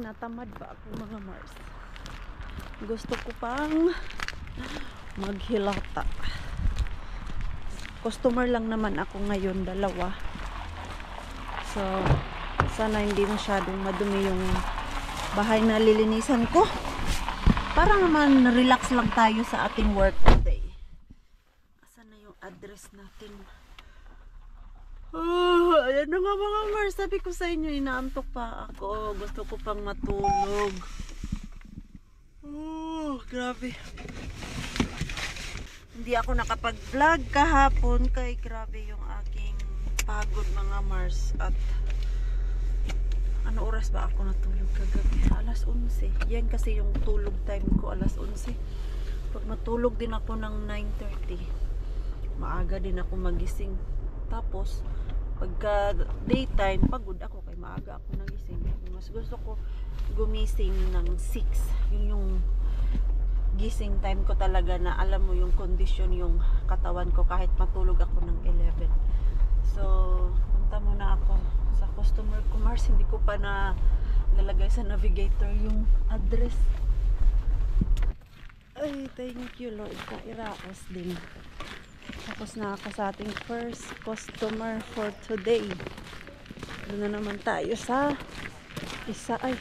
tinatamad pa ako mga Mars. Gusto ko pang maghilata. Customer lang naman ako ngayon, dalawa. So, sana hindi masyadong madumi yung bahay na lilinisan ko. Para naman relax lang tayo sa ating work today. Asan na yung address natin? Oh, ayan na nga mga Mars. Sabi ko sa inyo, inaantok pa ako. Gusto ko pang matulog. Oh, grabe. Hindi ako nakapag-vlog kahapon kay grabe yung aking pagod mga Mars. At ano oras ba ako natulog kagabi? Alas 11. Yan kasi yung tulog time ko, alas 11. Pag matulog din ako ng 9:30, maaga din ako magising. Tapos pagka daytime, pagod ako kay maaga ako nagising. Mas gusto ko gumising ng 6. Yun yung gising time ko talaga, na alam mo yung condition yung katawan ko kahit matulog ako ng 11. So, punta muna ako sa customer ko Mars. Hindi ko pa na lalagay sa navigator yung address. Ay, thank you Lord. Kairaos din. Tapos na ako sa ating first customer for today. Doon na naman tayo sa isa. Ay,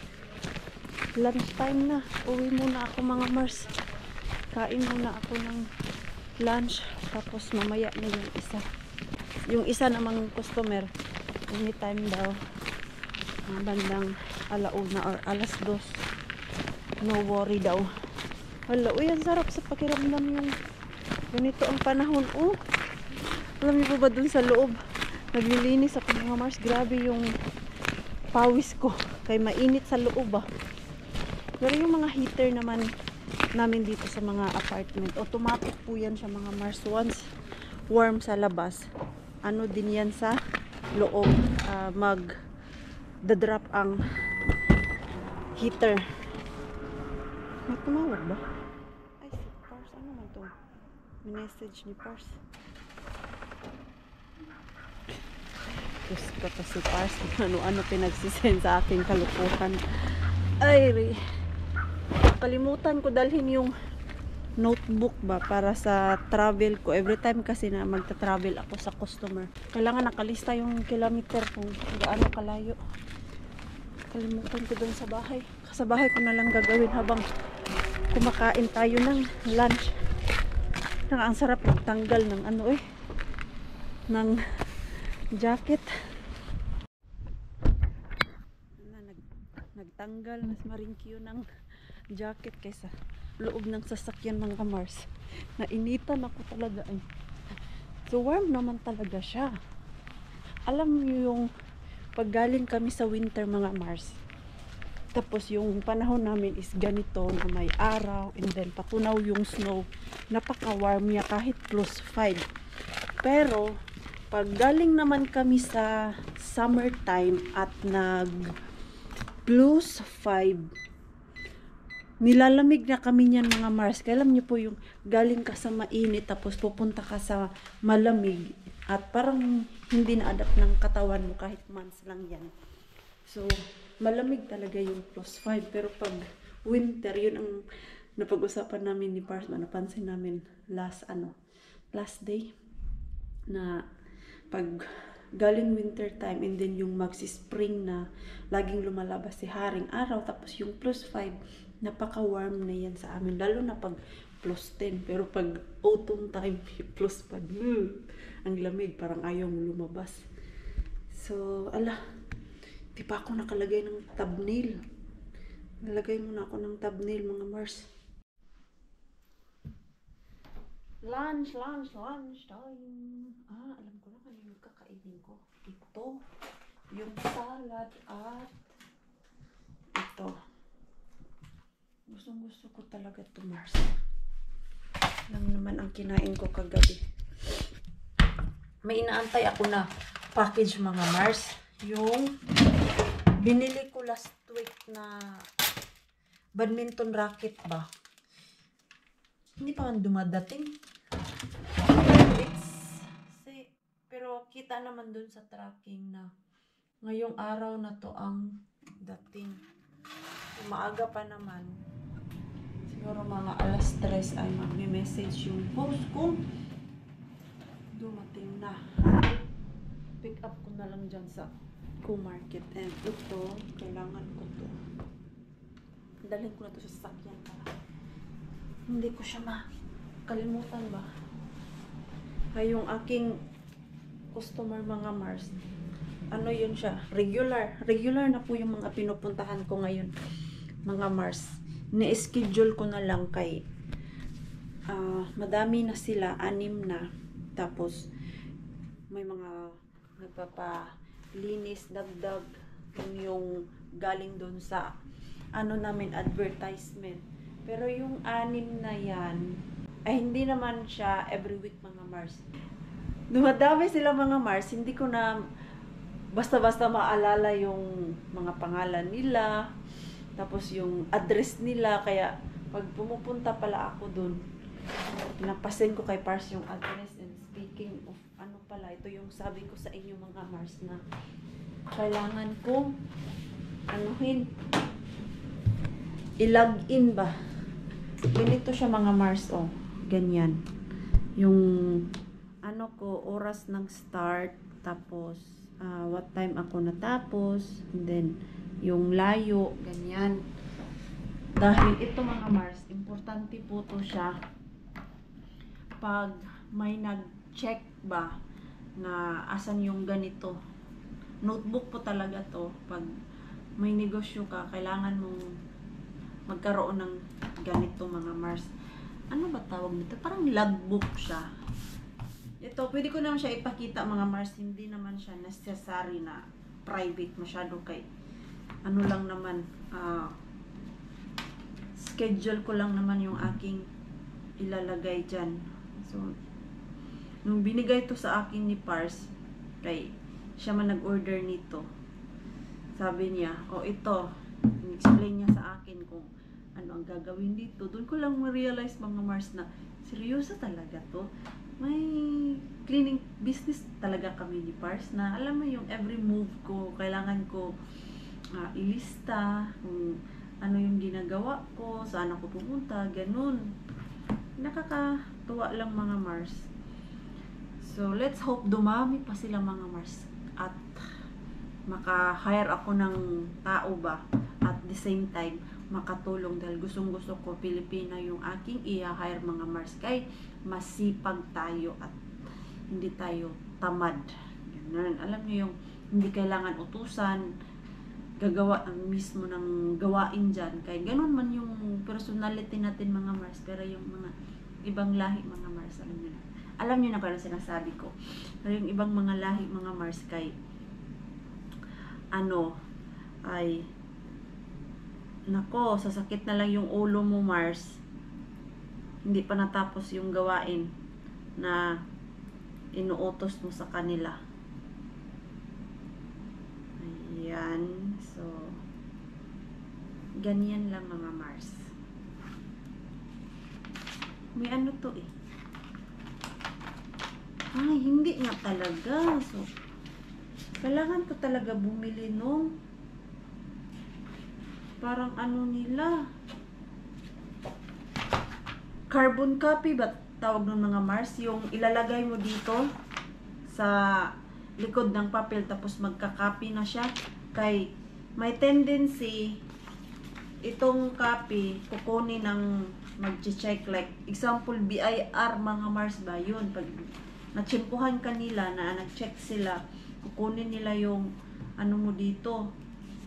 lunch time na. Uwi muna ako mga Mars. Kain muna ako ng lunch. Tapos mamaya na yung isa. Yung isa namang customer, anytime daw, bandang alauna or alas 2. No worry daw. Hala, uy, ang sarap sa pakiramdam yung ganito ang panahon. Oh, alam niyo ba dun sa loob, naglilinis ako mga Mars. Grabe yung pawis ko. Kaya mainit sa loob ah. Pero yung mga heater naman namin dito sa mga apartment, automatic po yan siya mga Mars. Once warm sa labas, ano din yan sa loob, mag-drop ang heater. May tumawag ba? Ay, si Pars. Ano man to? Message ni Pars. Diyos ko to si Pars. Ano-ano pinagsisend sa aking kalukuhan. Ay, kalimutan ko dalhin yung notebook ba para sa travel ko. Every time kasi na magta-travel ako sa customer, kailangan nakalista yung kilometer kung gaano kalayo. Kalimutan ko dun sa bahay. Sa bahay ko na lang gagawin habang kumakain tayo ng lunch. Ang sarap magtanggal ng ano ng jacket. Nagtanggal mas marinkyo ng jacket kaysa loob ng sasakyan mga Mars. Nainitan ako talaga eh. So warm naman talaga siya. Alam niyo yung paggaling kami sa winter mga Mars, tapos yung panahon namin is ganito na may araw and then patunaw yung snow, napaka-warm niya kahit +5. Pero pag galing naman kami sa summertime at nag +5, nilalamig na kami niyan mga Mars. Kaya alam niyo po yung galing ka sa mainit tapos pupunta ka sa malamig at parang hindi na-adapt ng katawan mo kahit months lang yan. So, malamig talaga yung +5. Pero pag winter, yun ang napag-usapan namin ni Pars. Napansin namin last day na pag galing winter time and then yung magsi-spring na laging lumalabas si haring araw tapos yung +5, napaka-warm na yan sa amin, lalo na pag +10. Pero pag autumn time, +5, ang lamig, parang ayaw mo lumabas. So, di pa ako nakalagay ng thumbnail. Nalagay muna ako ng thumbnail mga Mars. Lunch time. Alam ko na kanino kakainin ko. Ito, yung salad at ito. Gusto ko talaga ito Mars. Lang naman ang kinain ko kagabi. May inaantay ako na package mga Mars. Yung binili ko last week na badminton racket ba. Hindi pa man dumadating. Pero kita naman dun sa tracking na ngayong araw na to ang dating. Maaga pa naman. Siguro mga alas 3 ay magme-message yung host ko. Dumating na. Pick up ko na lang dyan sa Co-Market. And ito, kailangan ko to. Dalhin ko na to sa sasakyan para hindi ko siya makalimutan ba. Ay, yung aking customer mga Mars, ano yun siya, regular na po yung mga pinupuntahan ko ngayon mga Mars. Ni-schedule ko na lang kay madami na sila, 6 na, tapos may mga nagpapalinis dagdag yung galing doon sa ano namin advertisement. Pero yung 6 na yan ay hindi naman siya every week mga Mars. Dumadami sila mga Mars, hindi ko na basta-basta maalala yung mga pangalan nila, tapos yung address nila, kaya pag pumupunta pala ako dun, napasin ko kay Pars yung address. And speaking of ano pala, ito yung sabi ko sa inyo mga Mars na kailangan ko i-login ba. Ganito siya mga Mars, oh, ganyan. Yung ano ko, oras ng start, tapos what time ako natapos, and then yung layo, ganyan. Dahil ito mga Mars, importante po to siya pag may nag-check ba na asan yung ganito. Notebook po talaga to. Pag may negosyo ka, kailangan mong magkaroon ng ganito mga Mars. Ano ba tawag nito? Parang logbook siya. Ito, pwede ko naman siya ipakita mga Mars. Hindi naman siya necessary na private masyado kay ano lang naman, schedule ko lang naman yung aking ilalagay dyan. So, nung binigay to sa akin ni Pars, kay siya man nag-order nito, sabi niya, oh ito, explain niya sa akin kung ano ang gagawin dito. Doon ko lang ma-realize mga Mars na seryoso talaga to. May cleaning business talaga kami ni Pars na alam mo yung every move ko, kailangan ko ilista kung ano yung ginagawa ko, saan ako pumunta, ganun. Nakakatuwa lang mga Mars. So, let's hope dumami pa sila mga Mars at maka-hire ako ng tao ba at the same time makatulong dahil gustong-gusto ko Pilipina yung aking i-hire mga Mars kay masipag tayo at hindi tayo tamad. Ganun. Alam niyo yung hindi kailangan utusan, gagawa ang mismo ng gawain dyan. Kaya ganun man yung personality natin mga Mars. Pero yung mga ibang lahi mga Mars, alam nyo na. Alam nyo na parang sinasabi ko. Pero yung ibang mga lahi mga Mars kay ano ay nako, sasakit na lang yung ulo mo Mars. Hindi pa natapos yung gawain na inuutos mo sa kanila. Ayan. So, ganyan lang mga Mars. May ano to eh. Ay, hindi nga talaga. So, kailangan ko talaga bumili nung parang ano nila. Carbon copy ba tawag ng mga Mars? Yung ilalagay mo dito sa likod ng papel tapos magka-copy na siya. Kay may tendency itong copy kukunin ng mag-check like example BIR mga Mars ba yun, pag natsimpuhan kanila na nag-check sila, kukunin nila yung ano mo dito,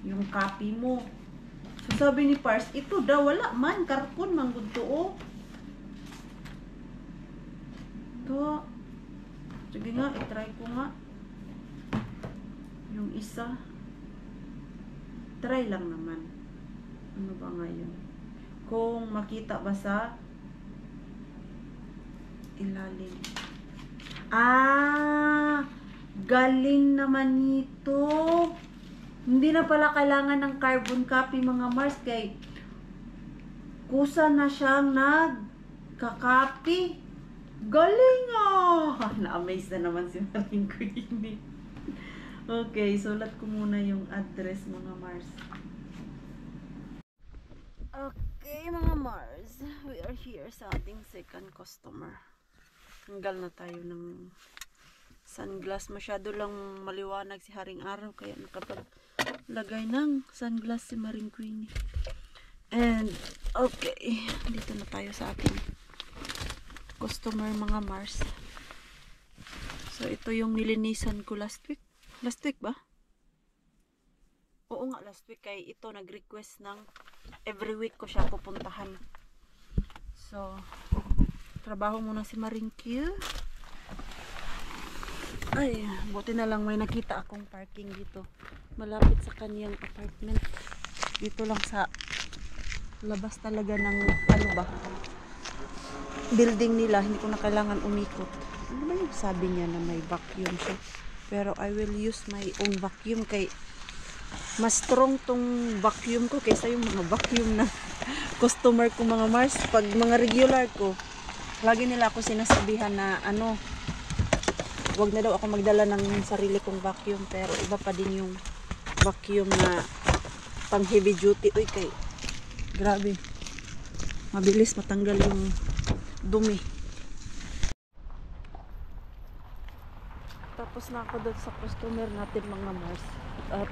yung copy mo. So sabi ni Pars, ito daw wala man karpon man gud to oh. To sige nga, i-try ko nga yung isa. Try lang naman. Ano ba ngayon? Kung makita ba sa ilalim. Galing naman nito. Hindi na pala kailangan ng carbon copy mga Mars kay kusa na siyang nagka-copy. Galing Na-amaze na naman si Maring Queenie. Okay, sulat ko muna yung address mga Mars. Okay, mga Mars. We are here sa ating second customer. Tanggal na tayo ng sunglass. Masyado lang maliwanag si Haring Araw, kaya nakapaglagay ng sunglass si Maring Queenie. And, okay. Dito na tayo sa ating customer, mga Mars. So, ito yung nilinisan ko last week. Last week ba? Oo nga, last week kay ito nag-request ng every week ko siya pupuntahan. So, trabaho muna si Maring Q. Ay, buti na lang may nakita akong parking dito. Malapit sa kaniyang apartment. Dito lang sa labas talaga ng ano ba? Building nila. Hindi ko na kailangan umikot. Ano ba yung sabi niya na may vacuum siya? Pero I will use my own vacuum kay mas strong tong vacuum ko kaysa yung mga vacuum na customer ko, mga Mars. Pag mga regular ko, lagi nila ako sinasabihan na ano, wag na daw ako magdala ng sarili kong vacuum, pero iba pa din yung vacuum na pang heavy duty. Uy, kay grabe, mabilis matanggal yung dumi. Tapos na ako doon sa customer natin, mga Mars. At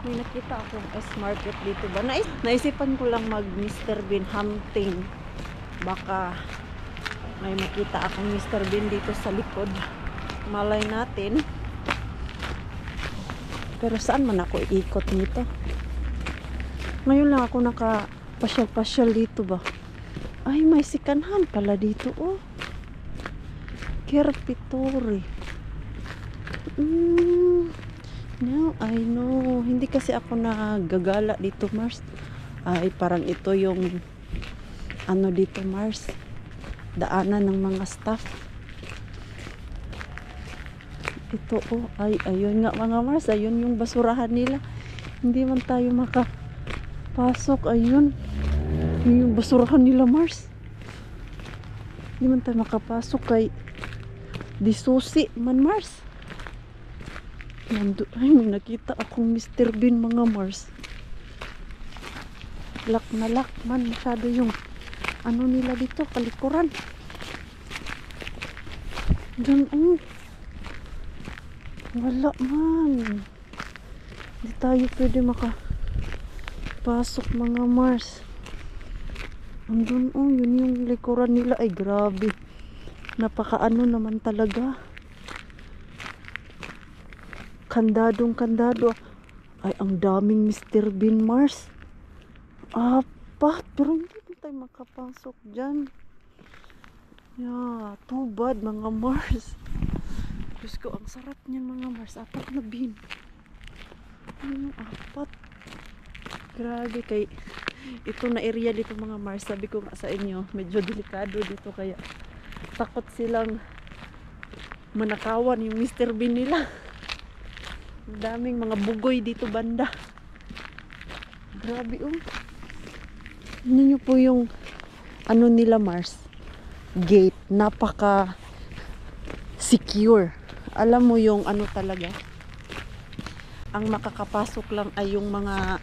may nakita akong S-Market dito ba. Naisipan ko lang mag Mr. Bean hunting. Baka may makita akong Mr. Bean dito sa likod. Malay natin. Pero saan man ako iikot nito? Ngayon lang ako nakapasyal-pasyal dito ba. Ay, may sikanhan pala dito, oh. Kerpitore. Now I know. Hindi kasi ako nagagala dito, Mars. Ay, parang ito yung ano dito, Mars. Daanan ng mga staff. Ito, oh. Ay, ayun nga, mga Mars. Ayun yung basurahan nila. Hindi man tayo makapasok. Ayun. Yun yung basurahan nila, Mars. Hindi man tayo makapasok kay disusi man, Mars. Ay, may nakita akong Mr. Bean, mga Mars. Lock na lock man. Masyado yung ano nila dito, kalikuran. Diyan, oh. Wala man. Hindi tayo pwede makapasok, mga Mars. Andun, oh, yun yung likuran nila. Ay, grabe. Napakaano naman talaga. Kandado. Ay, ang daming Mr. Bean, Mars. Apat. Pero hindi tayo makapasok dyan. Yeah, too bad, mga Mars. Diyos ko, ang sarap niyan, mga Mars. Apat na bean. Apat. Grabe, kay ito na area dito, mga Mars. Sabi ko nga sa inyo, medyo delikado dito. Kaya takot silang manakawan yung Mr. Bean nila. Ang daming mga bugoy dito banda. Grabe, oh. Ano nyo po yung ano nila, Mars? Gate. Napaka secure. Alam mo yung ano talaga? Ang makakapasok lang ay yung mga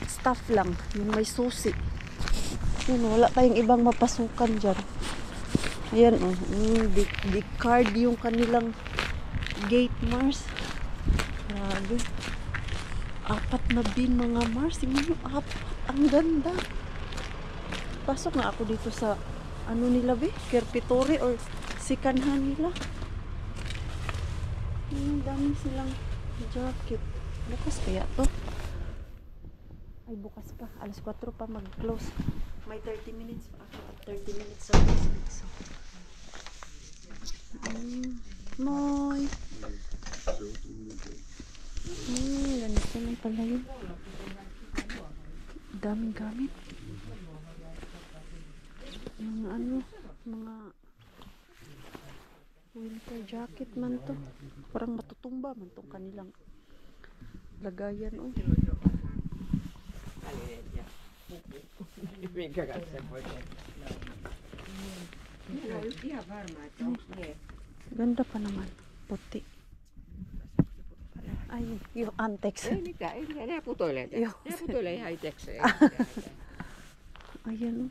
staff lang. Yung may susi. Yun, wala tayong ibang mapasukan dyan. Ayan, oh. Di card yung kanilang gate, Mars. Grabe. Apat na bean, mga Mars. Tingnan nyo, apat. Ang ganda. Pasok na ako dito sa ano nila, be? Kerpitore or sikanhan nila. Dami silang jacket. Bukas kaya to? Ay, bukas pa. Alas 4 pa mag-close. May 30 minutes pa ako. 30 minutes sa business. Moy. Ganito lang pala yun. Daming gamit. Mga ano, mga winter jacket man to. Parang matutumba man tong kanilang lagayan, oh. Ganda pa naman. Puti. Ay, yung antex. Ei mitään, ei putoile. Ne putoilee ihan itsekseen. Ayan.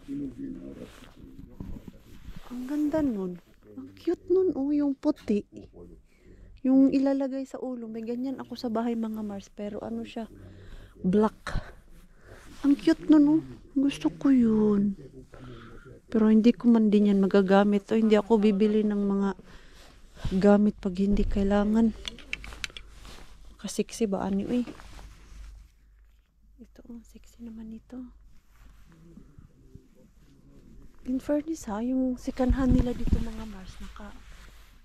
Ang ganda nun. Ang cute nun, oh, yung puti. Yung ilalagay sa ulo. May ganyan ako sa bahay mga Mars. Pero ano siya? Black. Ang cute nun, oh. Gusto ko yun. Pero hindi ko man din yan magagamit. O hindi ako bibili ng mga gamit pag hindi kailangan. Kasiksi ba? Ano eh? Ito, oh. Sexy naman ito. In fairness ha, yung sikanhan nila dito mga Mars,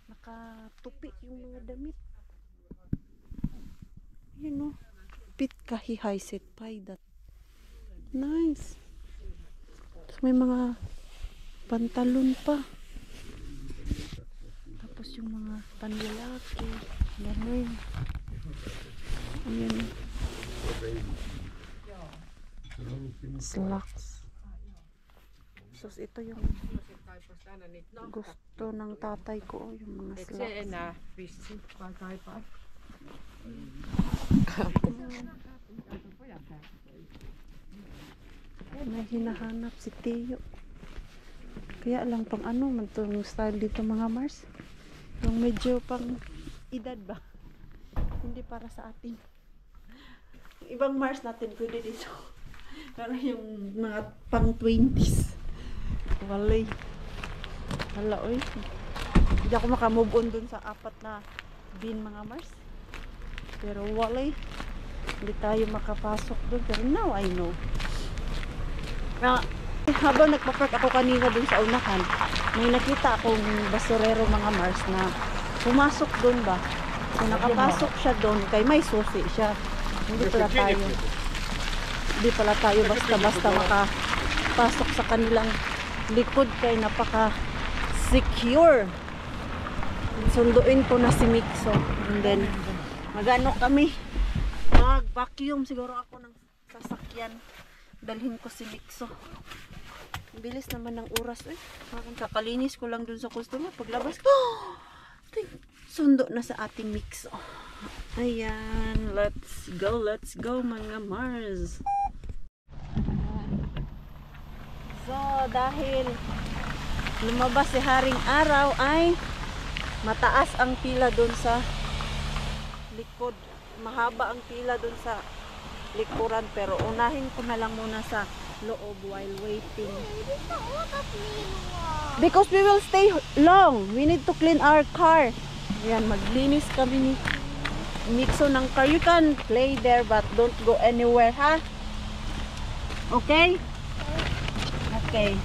nakatupi yung mga damit. You know, pit kahihay set that. Nice. Tapos may mga pantalon pa. Tapos yung mga panlalaki. Ganun. Ayan. Slacks. So, ito yung gusto ng tatay ko, yung mga slacks. May hinahanap si Teo. Kaya lang pang ano man itong style dito mga Mars. Yung medyo pang edad ba? Hindi para sa atin. Ibang Mars natin pwede dito. Pero yung mga pang 20s. Walay. Hala, oy. Hindi ako makamove on dun sa 4 na bin mga Mars. Pero walay. Hindi tayo makapasok dun. Pero now I know. Habang nagpa-park ako kanina dun sa unahan, may nakita akong basurero mga Mars na pumasok dun ba. So nakapasok siya dun kay may susi siya. Hindi pala tayo basta-basta makapasok sa kanilang likod kay napaka secure. Sunduin ko na si Mixo and then magano kami, mag-vacuum siguro ako ng sasakyan, dalhin ko si Mixo. Bilis naman ng oras eh. Kakalinis ko lang dun sa customer, paglabas ko sundo na sa ating Mixo. Ayan, let's go mga Mars. So, dahil lumabas si Haring Araw ay mataas ang pila doon sa likod. Mahaba ang pila doon sa likuran. Pero unahin ko na lang muna sa loob while waiting. Because we will stay long. We need to clean our car. Ayan, maglinis kami ni Mixo ng car. You can play there but don't go anywhere, ha? Okay? Okay,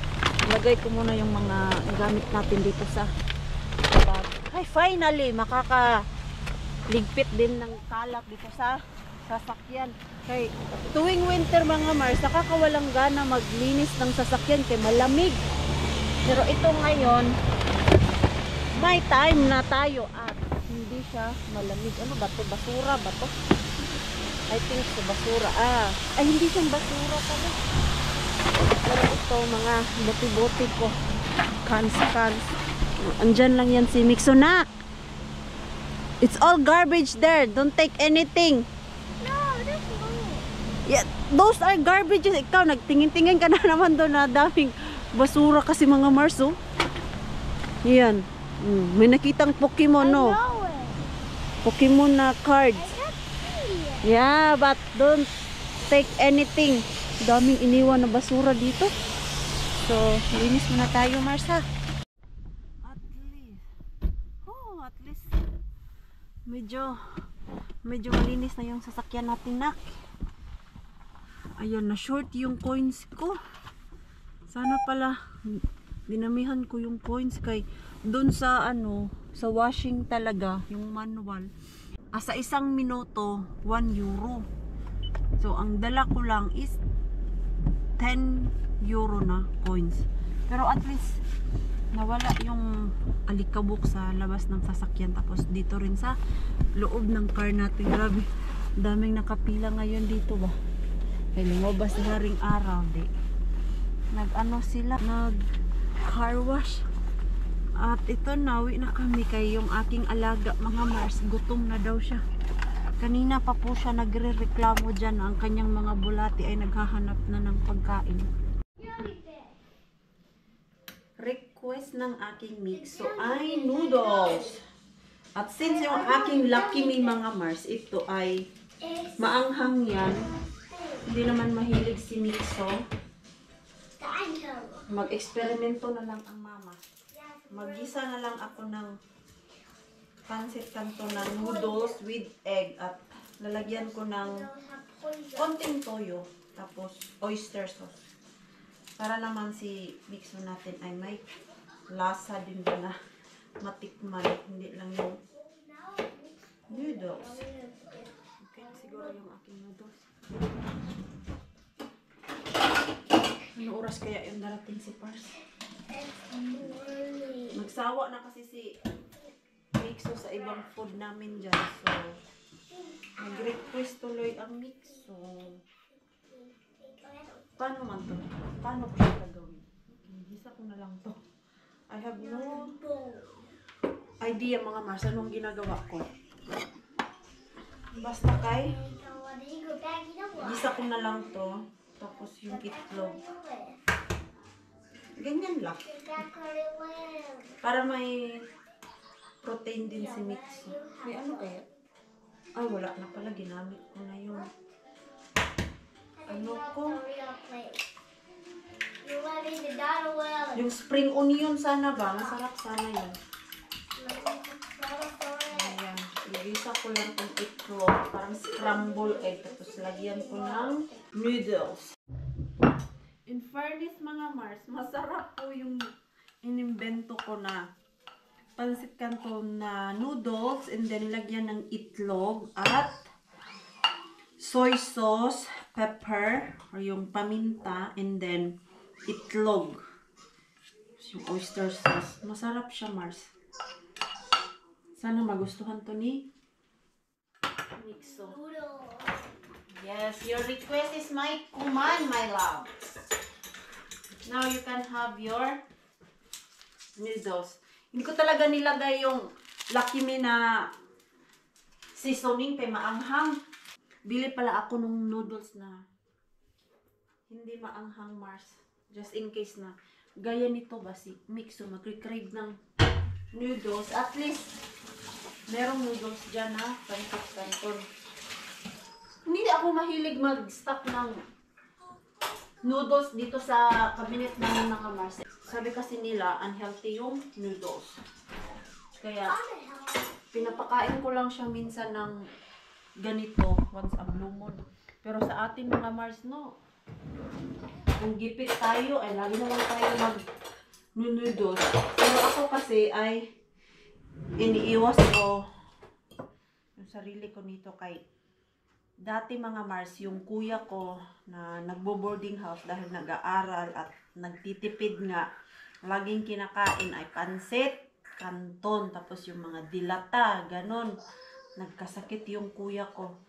lagay ko muna yung mga gamit natin dito sa bag. Ay, finally, makakaligpit din ng kalat dito sa sasakyan. Okay, tuwing winter mga Mars, nakakawalang gana maglinis ng sasakyan kay malamig. Pero ito ngayon, may time na tayo at hindi siya malamig. Ano ba ito? Basura ba ito? I think so, basura. Ay, hindi siyang basura pala. Pero ito, mga buti-buti ko. Cans. Andyan lang yan si Mixo. Nak! It's all garbage there. Don't take anything. No, that's wrong. Yeah, those are garbages. Ikaw, nagtingin-tingin ka na naman doon na daming basura kasi mga Mars, oh. Yan. May nakitang Pokemon, no? I know it. Pokemon na cards. I can't see it. Yeah, but don't take anything. Daming iniwan na basura dito. So, linis muna tayo, Mars, ha? At least medyo malinis na yung sasakyan natin, nak. Ayun, na short yung coins ko. Sana pala dinamihan ko yung coins kay doon sa sa washing talaga, yung manual. Sa 1 minuto, 1 euro. So, ang dala ko lang is 10 euro na coins. Pero at least nawala yung alikabok sa labas ng sasakyan. Tapos dito rin sa loob ng car natin. Grabe, daming nakapila ngayon dito ba. Kaya lumabas na ring araw. Sila nag car wash. At ito, nawi na kami kay yung aking alaga mga Mars. Gutom na daw siya. Kanina pa po siya nagre-reklamo dyan na ang kanyang mga bulati ay naghahanap na ng pagkain. Request ng aking mixo ay noodles. At since yung aking Lucky Me mga Mars, ito ay maanghang yan. Hindi naman mahilig si Mixo. Mag-eksperimento na lang ang mama. Mag-gisa na lang ako ng pancit canton na noodles with egg at lalagyan ko ng konting toyo tapos oyster sauce. Para naman si Mixo natin ay may lasa din ba na matikman. Hindi lang yung noodles. Okay, siguro yung aking noodles. Ano oras kaya yung darating si Pars? Nagsawa na kasi si Mixo sa ibang food namin dyan. So, nag-request tuloy ang Mixo. Paano man to? Paano ko siya gagawin? Gisa ko na lang to. I have no idea mga Mars. Anong ginagawa ko? Basta kay gisa ko na lang to. Tapos yung itlog. Ganyan lang. Para may protein din si Mixo. May ano kaya? Ay, wala na pala. Ginamit ko na yun. Ano ko? Yung spring onion sana ba? Masarap sana yun. Ayan. Igisa ko lang itong itlog. Parang scramble egg. Tapos lagyan ko ng noodles. In fairness mga Mars, masarap po yung inimbento ko na pancit canton na noodles. And then lagyan ng itlog at soy sauce, pepper, or yung paminta, and then itlog. Yung oyster sauce. Masarap siya, Mars. Sana magustuhan to ni Mixo. Yes, your request is my command, my love. Now you can have your noodles. Hindi ko talaga nilagay yung Lucky Me na seasoning kay maanghang. Bili pala ako ng noodles na hindi maanghang, Mars. Just in case na gaya nito ba si Mixo magre-crave ng noodles. At least merong noodles dyan na pancit canton. Hindi ako mahilig mag-stock ng noodles dito sa cabinet namin mga Mars. Sabi kasi nila unhealthy yung noodles. Kaya pinapakain ko lang siya minsan ng ganito once a blue moon. Pero sa atin mga Mars, no, kung gipit tayo ay lagi naman tayo mag-noodles. Pero ako kasi ay iniiwas ko yung sarili ko nito kay dati mga Mars, yung kuya ko na nagbo-boarding house dahil nag-aaral at nagtitipid nga, laging kinakain ay pancit canton, tapos yung mga dilata, ganon. Nagkasakit yung kuya ko.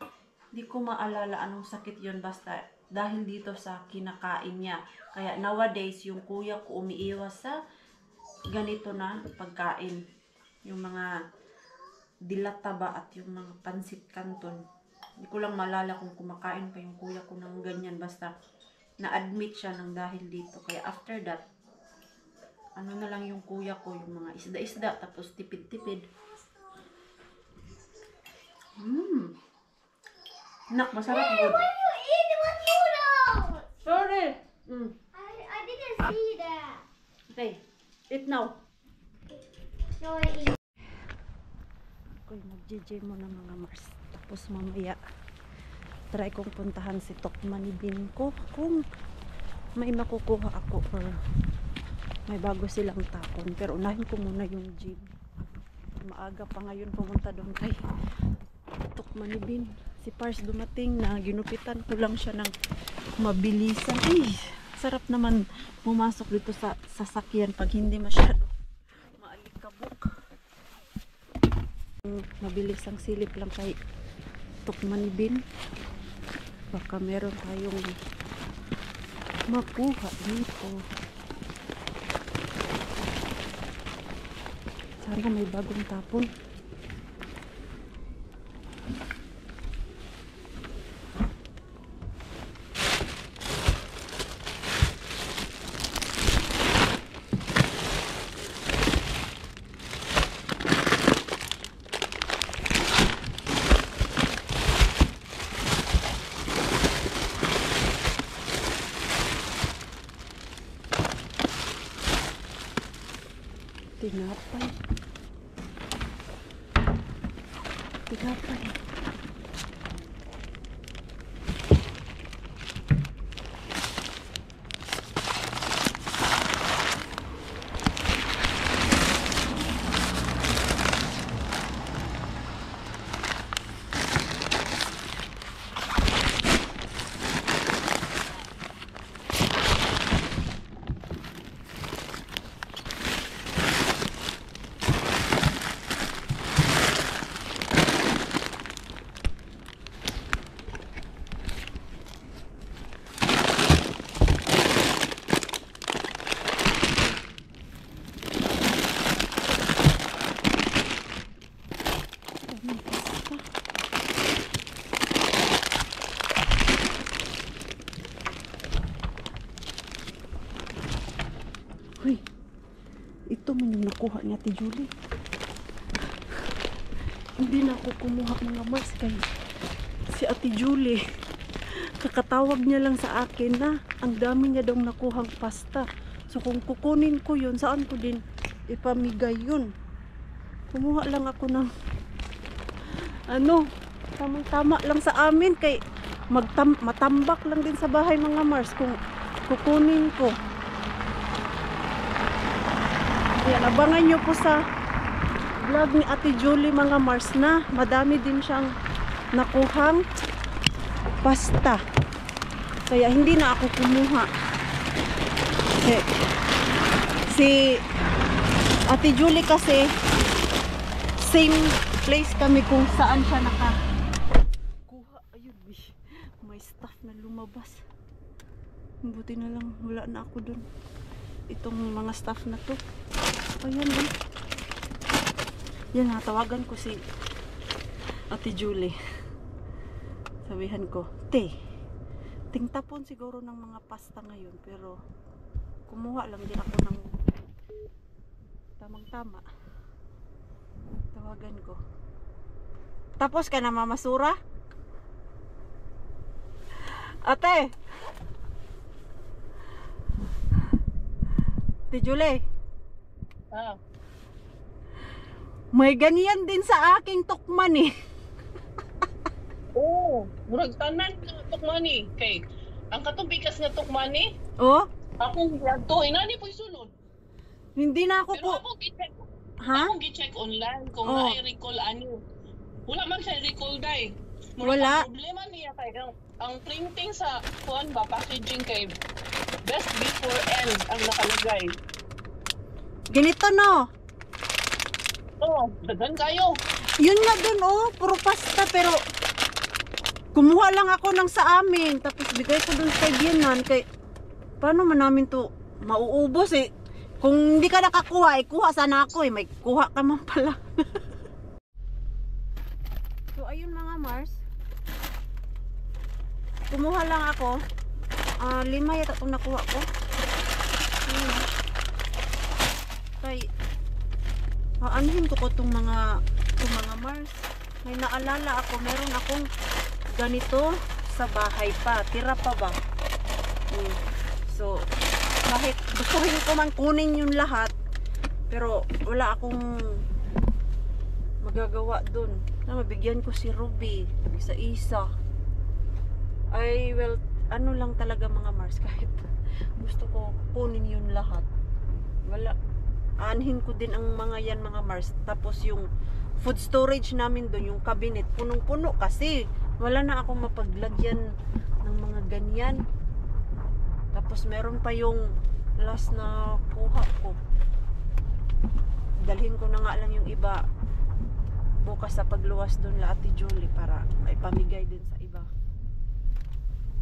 Hindi ko maalala anong sakit yun, basta dahil dito sa kinakain niya. Kaya nowadays, yung kuya ko umiiwas sa ganito na pagkain. Yung mga dilata ba at yung mga pancit canton. Hindi ko lang malala kung kumakain pa yung kuya ko ng ganyan. Basta na-admit siya ng dahil dito. Kaya after that, ano na lang yung kuya ko, yung mga isda-isda, tapos tipid-tipid. Nak, masarap good. Why you eat with noodles? Sorry. I didn't see that. Okay, eat now. No, I eat. Ako'y mag-JJ mo na mga Mars. Tapos mamaya, try kong puntahan si Tokmanibin ko kung may makukuha ako or may bago silang tapon. Pero unahin ko muna yung gym. Maaga pa ngayon pumunta doon kay Tokmanibin. Si Pars dumating na ginupitan ko lang siya ng mabilisan. Ay, sarap naman pumasok dito sa sasakyan pag hindi masyado maalikabok. Mabilis ang silip lang kay Tokmanibin. Baka meron tayong makuha dito. Sana may bagong tapon. Tinapay. Tinapay. Uy, ito man yung nakuha ni Ate Julie. Hindi na ako kumuha mga Mars kay si Ate Julie. Kakatawag niya lang sa akin na ang dami niya daw nakuhang pasta. So kung kukunin ko yun, saan ko din ipamigay yun? Kumuha lang ako ng tamang-tama lang sa amin kay matambak lang din sa bahay mga Mars kung kukunin ko. Yan, abangan nyo po sa vlog ni Ate Julie mga Mars na madami din siyang nakuhang pasta. Kaya hindi na ako kumuha. Si Ate Julie kasi same place kami kung saan siya nakakuha. Ayun, may stuff na lumabas. Buti na lang wala na ako dun. Itong mga stuff na to. Ayan eh. Yan, tawagan ko si Ate Julie. Sabihan ko, tingtapon siguro ng mga pasta ngayon, pero kumuha lang din ako ng tamang-tama. Tawagan ko. Tapos ka na mamasura? Ate! Ate Julie, may ganyan din sa aking tukman eh. Oo, murag tanan na tukmani kay ang katong bigas nga tukmani. Oh? Akong to inani po isulod. Hindi na ako Pero po. ako gi-check. Ha? Akong gi-check online kung Oh. may recall ano. Wala man siya recall dai. Wala. Ang problema niya kay ang printing sa kuan ba packaging kay best before end ang nakalagay. Ganito no. Oh, dagan kayo. Yun nga dun oh, puro pasta pero kumuha lang ako ng sa amin tapos bigay ko dun kay Bianan kay paano man namin to mauubos eh. Kung hindi ka nakakuha, kuha sana ako eh. May kuha ka man pala. So ayun mga Mars. Kumuha lang ako. 5 yata itong nakuha ko. Kay aanhin ko itong mga Mars. May naalala ako, meron akong ganito sa bahay pa. Tira pa ba? So, kahit gustuhin ko man kunin yung lahat, pero wala akong magagawa dun. Na mabigyan ko si Ruby, isa-isa. Ay, well, ano lang talaga mga Mars, kahit gusto ko kunin yung lahat. Wala. Aanhin ko din ang mga yan mga Mars. Tapos yung food storage namin doon, yung cabinet, punong-puno kasi wala na akong mapaglagyan ng mga ganyan. Tapos meron pa yung last na kuha ko. Dalhin ko na nga lang yung iba bukas sa pagluwas doon la Ate Julie para maipamigay din sa iba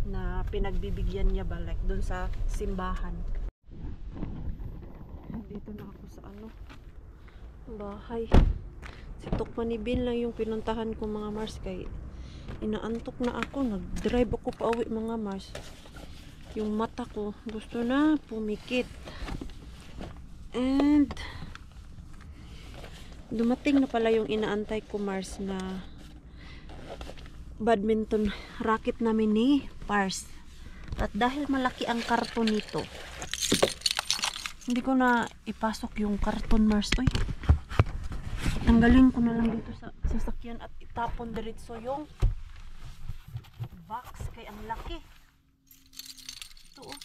na pinagbibigyan niya ba, like doon sa simbahan. Dito na ako sa bahay. Si Tukman ni Bin lang yung pinuntahan ko mga Mars kay inaantok na ako. Nag-drive ako pa uwi mga Mars. Yung mata ko gusto na pumikit. And dumating na pala yung inaantay ko Mars na badminton racket namin ni Pars. At dahil malaki ang karton nito, Hindi ko na ipasok yung karton, Mars. Uy, tanggalin ko na lang dito sa sasakyan at itapon diretso yung box. Kaya ang laki. Ito, oh.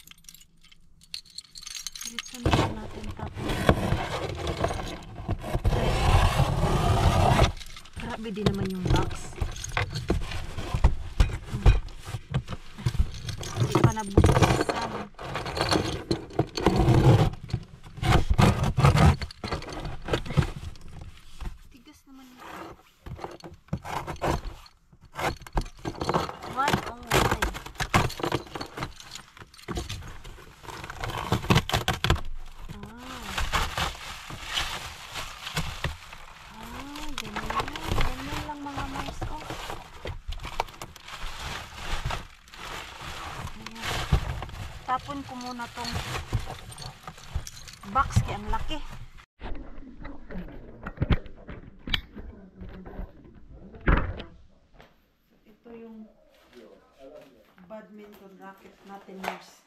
Diretso na lang natin itapon. Okay. Grabe din naman yung box. Hindi pa nabuksan. Tigas naman yun. Why? Oh, why? Ganyan. Ganyan lang mga Mars. Oh. Ayan. Tapon ko muna tong box kaya ang laki. Ito yung badminton racket natin, Mars.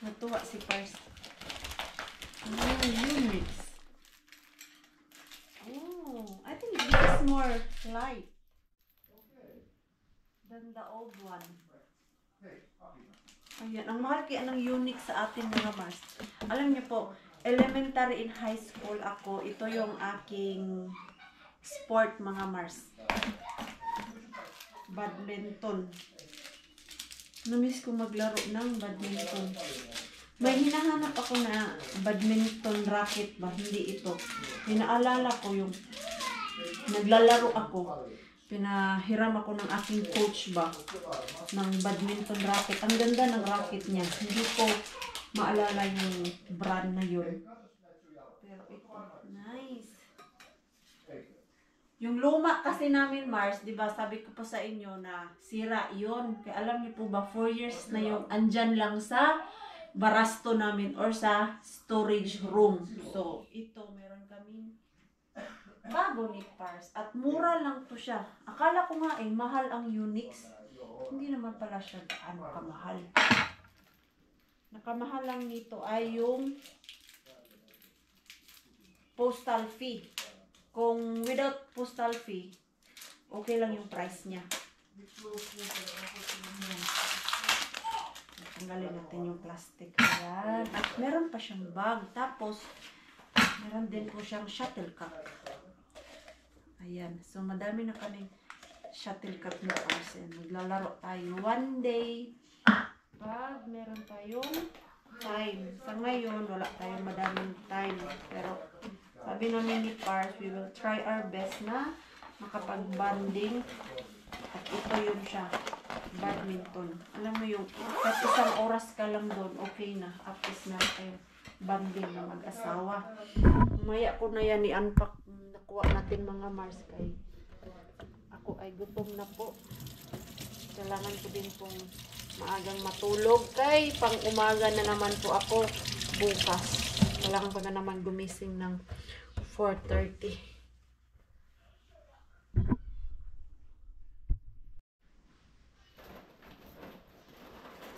Natuwa si Pars. Unix. Oh, I think this is more light than the old one. Ayan, ang mahal kaya ng Unix sa atin mga Mars. Alam niyo po, elementary in high school ako, ito yung aking sport mga Mars. Badminton. Namiss ko maglaro ng badminton. May hinahanap ako na badminton racket ba? Hindi ito. Pinaalala ko yung naglalaro ako. Pinahiram ako ng aking coach ba ng badminton racket. Ang ganda ng racket niya. Hindi ko maalala yung brand na yun. Pero ito, nice. Yung luma kasi namin, Mars, di ba, sabi ko pa sa inyo na sira yun. Kaya alam niyo po ba, 4 years na yung andyan lang sa barasto namin or sa storage room. So, ito, meron kaming bago ni Pars. At mura lang to siya. Akala ko nga mahal ang Unix. Hindi naman pala siya gaano kamahal. Nakamahal lang nito ay yung postal fee. Kung without postal fee, okay lang yung price niya. Tanggalin natin yung plastic. Ayan. At meron pa siyang bag. Tapos, meron din po siyang shuttlecock. Ayan. So, madami na kaming shuttlecock na kasi. Maglalaro tayo one day. Pag meron tayong time. Sa ngayon, wala tayong madaming time. Pero, sabi namin ni Pars, we will try our best na makapag-bonding. At ito yun siya. Badminton. Alam mo yung kahit isang oras ka lang doon, okay na. Apis na kayo banding na mag-asawa. Maya ko na yan i-unpack. Nakuha natin mga Mars kay ako ay gutom na po. Kailangan ko din pong maagang matulog kay pang umaga na naman po ako bukas. Kailangan ko na naman gumising ng 4:30.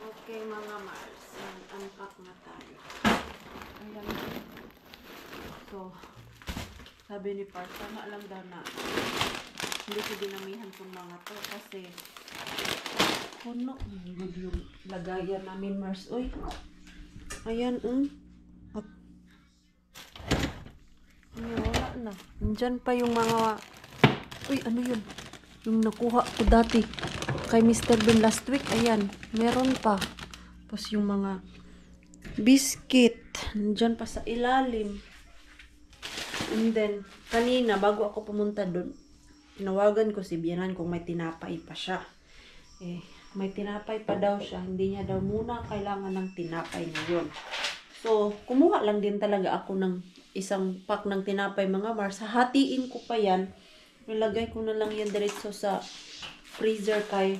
Okay mga Mars, unpack na tayo. Ayan. So, sabi ni Pars, tama lang daw na hindi ko dinamihan itong mga to kasi puno. Good yung lagayan namin Mars. Uy, ayan at wala na. Nandyan pa yung mga uy, ano yun? Yung nakuha ko dati kay Mr. Ben last week. Ayan, meron pa. Tapos yung mga biscuit, nandyan pa sa ilalim. And then, kanina, bago ako pumunta doon, tinawagan ko si Bianan kung may tinapay pa siya. May tinapay pa daw siya. Hindi niya daw muna kailangan ng tinapay ngayon. So, kumuha lang din talaga ako ng isang pack ng tinapay mga Mars. Hatiin ko pa yan. Nilagay ko na lang yan diretso sa freezer kay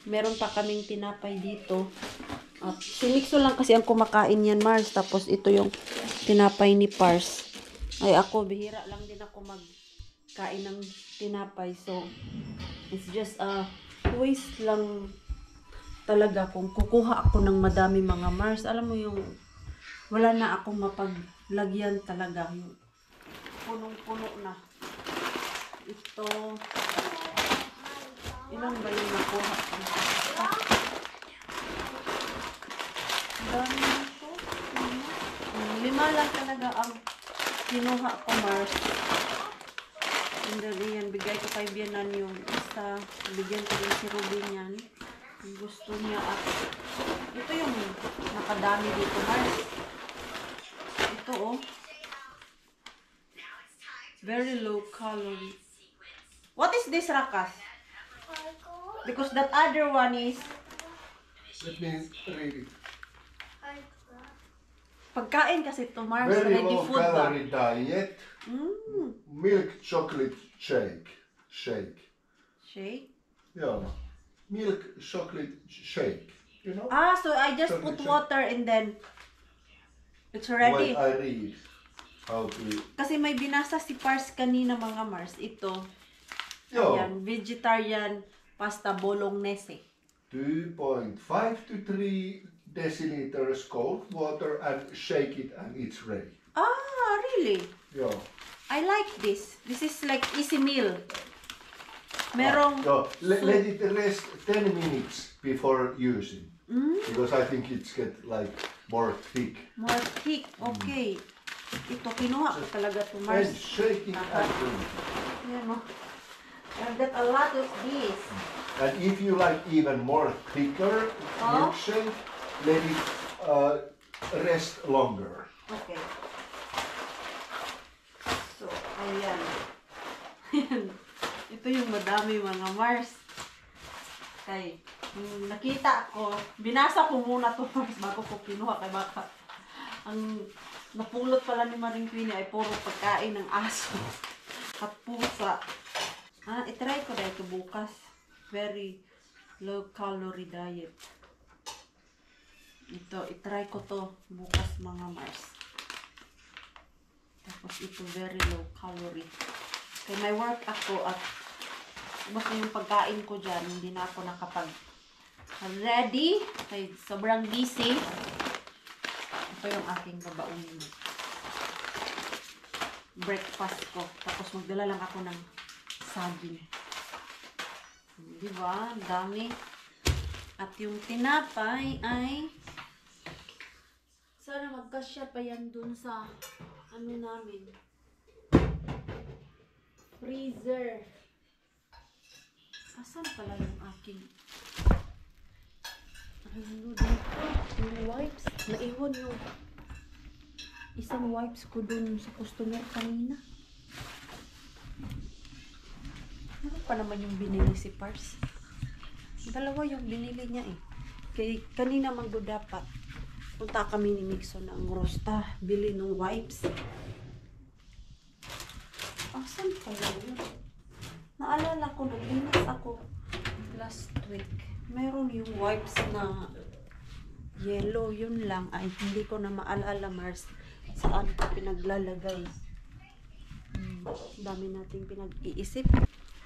meron pa kaming tinapay dito. At sinixo lang kasi ang kumakain yan Mars. Tapos ito yung tinapay ni Pars. Ay ako, bihira lang din ako magkain ng tinapay. So, it's just a waste lang talaga kung kukuha ako ng madami mga Mars. Alam mo yung wala na akong mapaglagyan talaga. Yung punong-puno na. Ito. Ilan ba yung nakuha ko? Dami na ito. 5 lang talaga ang kinuha ko, Mars. And then, yan, bigay ko kay Bianan yung isa. Bigyan ko din si Ruben yan. Yung gusto niya at ito yung nakadami dito, Mars. Ito, oh. Very low calorie. What is this, Rakas? Because that other one is Let me read it. pagkain kasi ito, Mars. Very Ready low food ba? calorie diet. Milk chocolate shake. Shake. Shake? Yeah. Milk chocolate shake. You know? Ah, so I just Chocolate put shake. water and then it's ready. What I read. How to. Kasi may binasa si Pars kanina, mga Mars. Ito. Yeah. Ayan, vegetarian pasta bolognese. 2.5 to 3 deciliters cold water and shake it and it's ready. Ah, really? Yeah. I like this. This is like easy meal. Merong Yeah. Let it rest 10 minutes before using. Because I think it's get like more thick. more thick. Okay. Ito, kinuha ko talaga to, And Mars. shake it and drink. Yan, oh. I've got a lot of this. And if you like even more thicker milkshake, let it rest longer. Okay. So, ayan. Ito yung madami, mga Mars. Kay, nakita ko, binasa ko muna to, Mars, bago ko kinuha. Kay baka, ang napulot pala ni Maring Queenie ay puro pagkain ng aso at pusa. Ah, itry ko dahil ito bukas. Very low calorie diet. Ito, itry ko to bukas, mga Mars. Tapos ito, very low calorie. Kaya may work ako at basta yung pagkain ko dyan, hindi na ako ready. Kaya sobrang busy. Ito yung aking babaunin. Breakfast ko. Tapos magdala lang ako ng saging. Diba? Ang dami. At yung tinapay ay sana magkasya pa yan dun sa ano namin. Freezer. Asan pala yung aking ano dito? Yung wipes. Naiwan yung isang wipes ko dun sa customer kanina. Ano pa naman yung binili si Pars? Dalawa yung binili niya eh. Kanina man do dapat. Punta kami ni Mixon ng Rosta. Bili ng wipes. Asan pala yun? Naalala ko, naglinis ako last week. Meron yung wipes na yellow. Yun lang. Ay, hindi ko na maalala, Mars. Saan ko pinaglalagay. Dami nating pinag-iisip.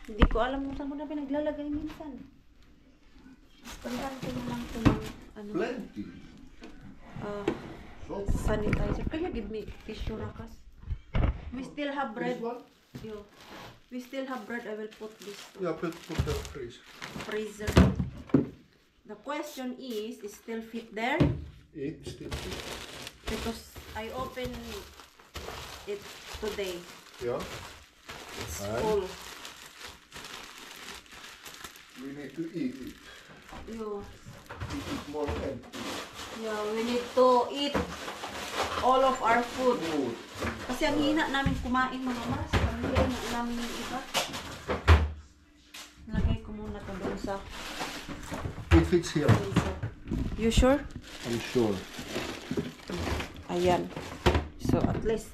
Hindi ko alam kung saan ko na pinaglalagay minsan. Puntahan ko na lang ito ng ano, Plenty. So, sanitizer. Can you give me tissue, Rakas? We still have bread. this one? Yo. We still have bread. I will put this to Yeah, put the freezer. freezer. The question is still fit there? It's still. Because I opened it today. Yeah. It's Aye. full. We need to eat it. Yo. It is more empty. Yeah, we need to eat all of our food. Food. Kasi ang hina namin kumain, mga Mars. Ang hina namin yung iba. Lagay ko muna to doon sa It fits here. freezer. You sure? I'm sure. Ayan. So, at least,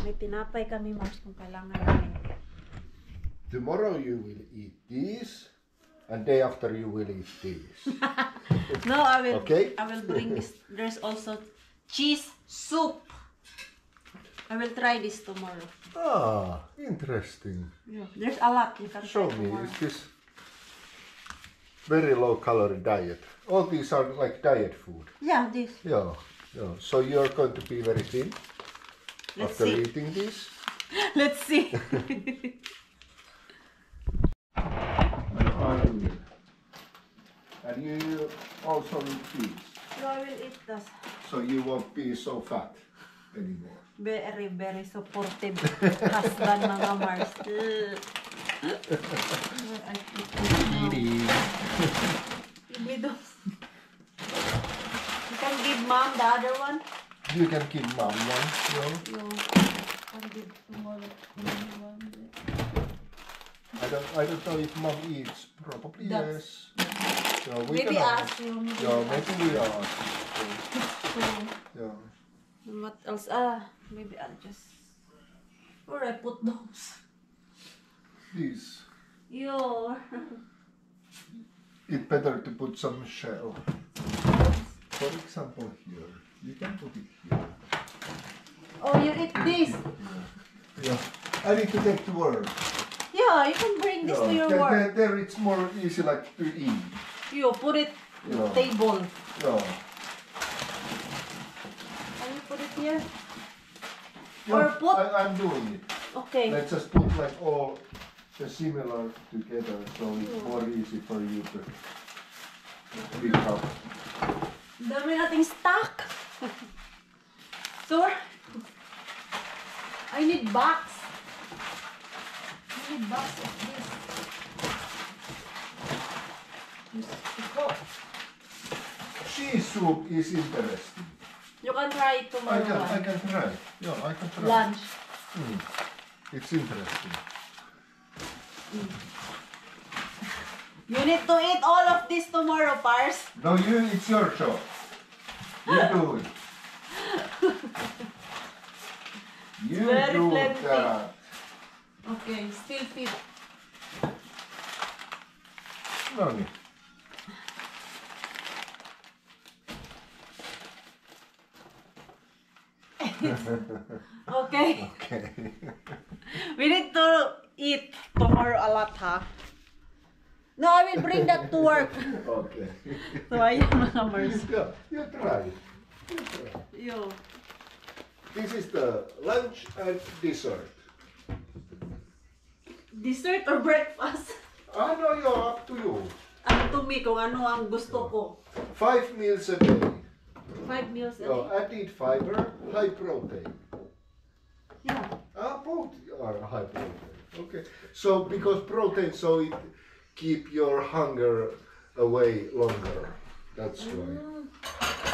may tinapay kami, Mars, kung kailangan namin. Tomorrow you will eat this, and day after you will eat this. No, I will. Okay. I will bring this. There's also cheese soup. I will try this tomorrow. Ah, interesting. Yeah. There's a lot you can Show try me, tomorrow. is this very low calorie diet? All these are like diet food. Yeah, this. Yeah. No. So you're going to be very thin Let's after see. eating this. Let's see. And you also eat these. So I will eat this. So you won't be so fat anymore. Very, very supportive husband, mga Mars. Where I put this now? Eating. Give me those. You can give mom the other one. You can give mom one, you know? No. I'll give tomorrow. I don't know if mom eats. Probably That's- yes. Yeah, we Maybe can ask you. Yeah, maybe we ask. Yeah. What else? Maybe I'll just... Where I put those? These. Yo. It's better to put some shell. For example, here. You can put it here. Oh, you eat this? Yeah. I need to take to work. Yeah, you can bring this to your work. There it's more easy like to eat. You put it on the Yeah. table. Yeah. Can you put it here? Yeah, Or put- I'm doing it. Okay. Let's just put like all the similar together so it's more easy for you to pick up. Dami nating stock. Sir, I need box. I need box of this. Ito. Cheese soup is interesting. You can try it tomorrow. I can try. Yeah, I can try. Lunch. It's interesting. You need to eat all of this tomorrow, Pars. No, it's your job. You do it. You Very do plenty. that. Okay, still fit. No need. Okay. Okay. We need to eat tomorrow a lot, huh? No, I will bring that to work. Okay. So, ayan mga Mars. Yeah, you try. You try. Yo. This is the lunch and dessert. Dessert or breakfast? No, you're up to you. Ano to me kung ano ang gusto ko. 5 meals a day. 5 meals a So, day. added fiber, high protein. Yeah. Both are high protein. Okay. So, because protein, so it keep your hunger away longer. That's why.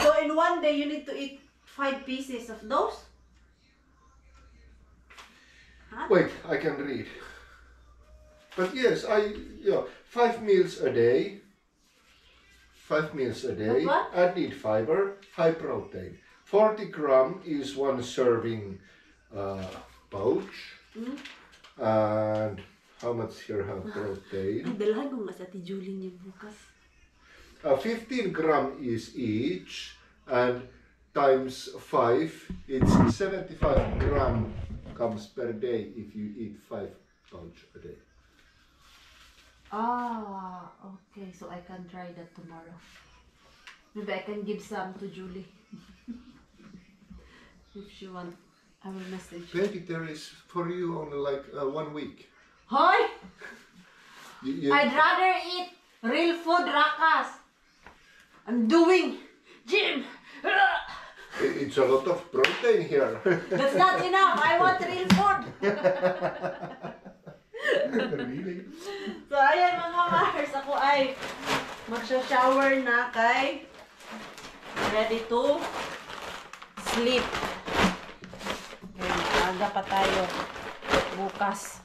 So in one day you need to eat 5 pieces of those? Huh? Wait, I can read. But yes, 5 meals a day. 5 meals a day. What? Added fiber, high protein. 40 gram is one serving pouch. And how much here have protein? Ay, dalahan ko nga sa Ate Julie niya bukas. 15 gram is each, and times 5, it's 75 gram comes per day if you eat 5 pouch a day. Okay. So I can try that tomorrow. Maybe I can give some to Julie. If she want, I will message. Maybe there is for you only like 1 week. Hoy! You- I'd rather eat real food, Rakas. I'm doing gym. It's a lot of protein here. That's not enough. I want real food. Really? So, ayan mga Mars. Ako ay magsha-shower na kay ready to sleep. Okay, aga pa tayo bukas.